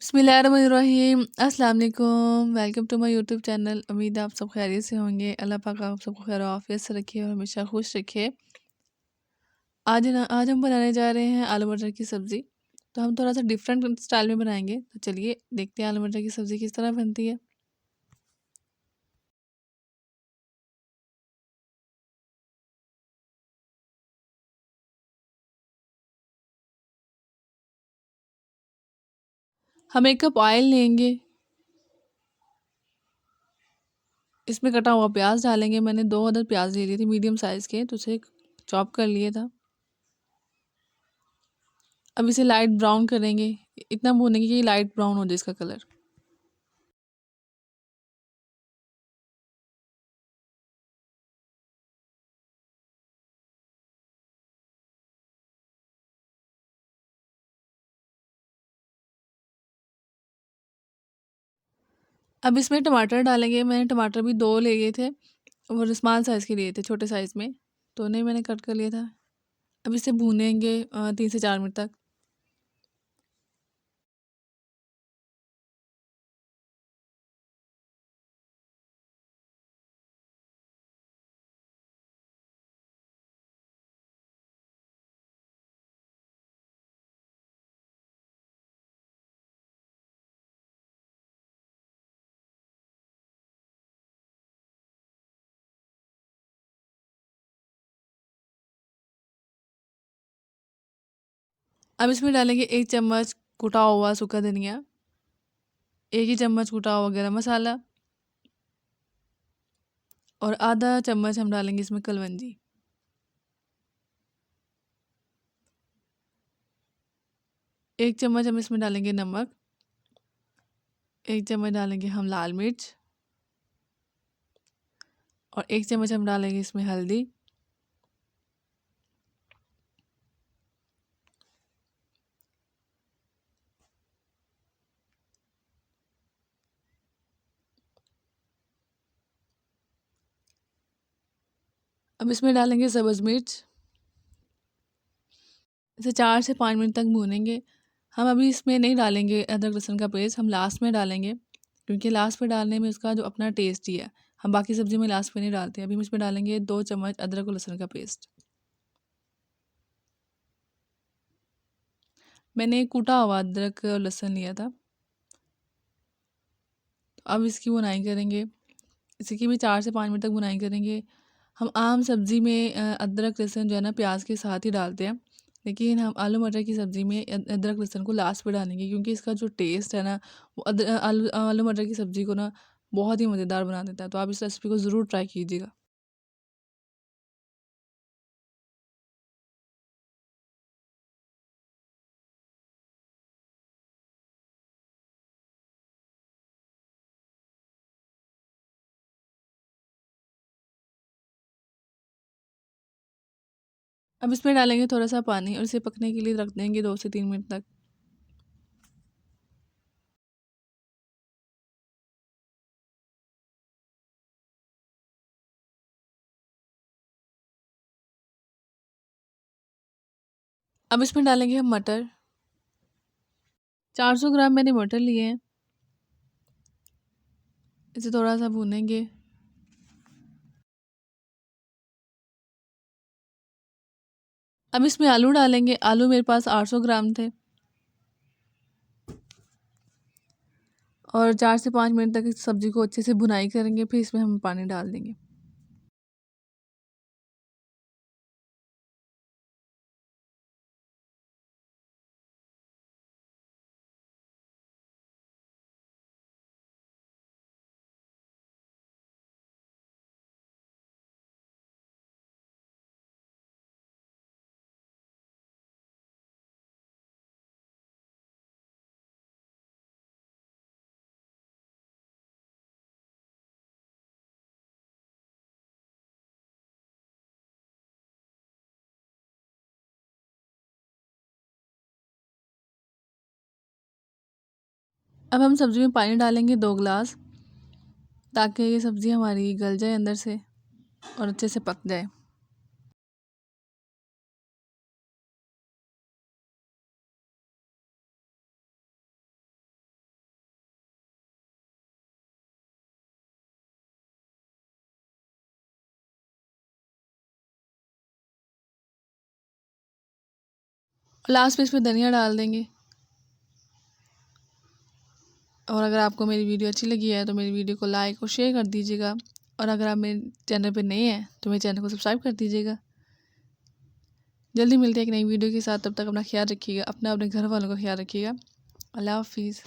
बिस्मिल्लाहिर्रहमानिर्रहीम। अस्सलाम वालेकुम। Welcome to my YouTube channel. उम्मीद है आप सब खैरियत से होंगे। अल्लाह पाक आप सबको खैर आफियत से रखे और हमेशा खुश रखे। आज हम बनाने जा रहे हैं आलू मटर की सब्ज़ी। तो हम थोड़ा सा डिफरेंट स्टाइल में बनाएंगे। तो चलिए देखते हैं आलू मटर की सब्ज़ी किस तरह बनती है। हम 1 कप ऑयल लेंगे। इसमें कटा हुआ प्याज डालेंगे। मैंने 2 अदद प्याज ले लिए थे मीडियम साइज़ के, तो उसे चॉप कर लिया था। अब इसे लाइट ब्राउन करेंगे। इतना भूनेंगे कि लाइट ब्राउन हो जाए इसका कलर। अब इसमें टमाटर डालेंगे। मैंने टमाटर भी 2 ले लिए थे। वो स्मॉल साइज़ के लिए थे, छोटे साइज़ में, तो उन्हें मैंने कट कर लिया था। अब इसे भूनेंगे 3 से 4 मिनट तक। अब इसमें डालेंगे 1 चम्मच कुटा हुआ सूखा धनिया, 1 ही चम्मच कुटा हुआ गरम मसाला और आधा चम्मच हम डालेंगे इसमें कलवंजी। 1 चम्मच हम इसमें डालेंगे नमक, 1 चम्मच डालेंगे हम लाल मिर्च और 1 चम्मच हम डालेंगे इसमें हल्दी। अब इसमें डालेंगे सब्ज़ मिर्च। इसे 4 से 5 मिनट तक भूनेंगे। हम अभी इसमें नहीं डालेंगे अदरक लहसुन का पेस्ट, हम लास्ट में डालेंगे, क्योंकि लास्ट में डालने में उसका जो अपना टेस्ट ही है। हम बाकी सब्ज़ी में लास्ट में नहीं डालते। अभी हम इसमें डालेंगे 2 चम्मच अदरक और लहसुन का पेस्ट। मैंने कूटा हुआ अदरक और लहसुन लिया था। अब इसकी बुनाई करेंगे। इसकी भी 4 से 5 मिनट तक बुनाई करेंगे। हम आम सब्ज़ी में अदरक लहसुन जो है ना प्याज के साथ ही डालते हैं, लेकिन हम आलू मटर की सब्ज़ी में अदरक लहसुन को लास्ट पे डालेंगे, क्योंकि इसका जो टेस्ट है ना वो आलू आलू मटर की सब्ज़ी को ना बहुत ही मज़ेदार बना देता है। तो आप इस रेसिपी को ज़रूर ट्राई कीजिएगा। अब इसमें डालेंगे थोड़ा सा पानी और इसे पकने के लिए रख देंगे 2 से 3 मिनट तक। अब इसमें डालेंगे हम मटर। 400 ग्राम मैंने मटर लिए हैं। इसे थोड़ा सा भूनेंगे। अब इसमें आलू डालेंगे। आलू मेरे पास 800 ग्राम थे और 4 से 5 मिनट तक इस सब्ज़ी को अच्छे से भुनाई करेंगे, फिर इसमें हम पानी डाल देंगे। अब हम सब्ज़ी में पानी डालेंगे 2 गिलास, ताकि ये सब्ज़ी हमारी गल जाए अंदर से और अच्छे से पक जाए। और लास्ट पे इस पर धनिया डाल देंगे। और अगर आपको मेरी वीडियो अच्छी लगी है तो मेरी वीडियो को लाइक और शेयर कर दीजिएगा। और अगर आप मेरे चैनल पर नए हैं तो मेरे चैनल को सब्सक्राइब कर दीजिएगा। जल्दी मिलते हैं एक नई वीडियो के साथ। तब तक अपना ख्याल रखिएगा, अपने घर वालों का ख्याल रखिएगा। अल्लाह हाफिज़।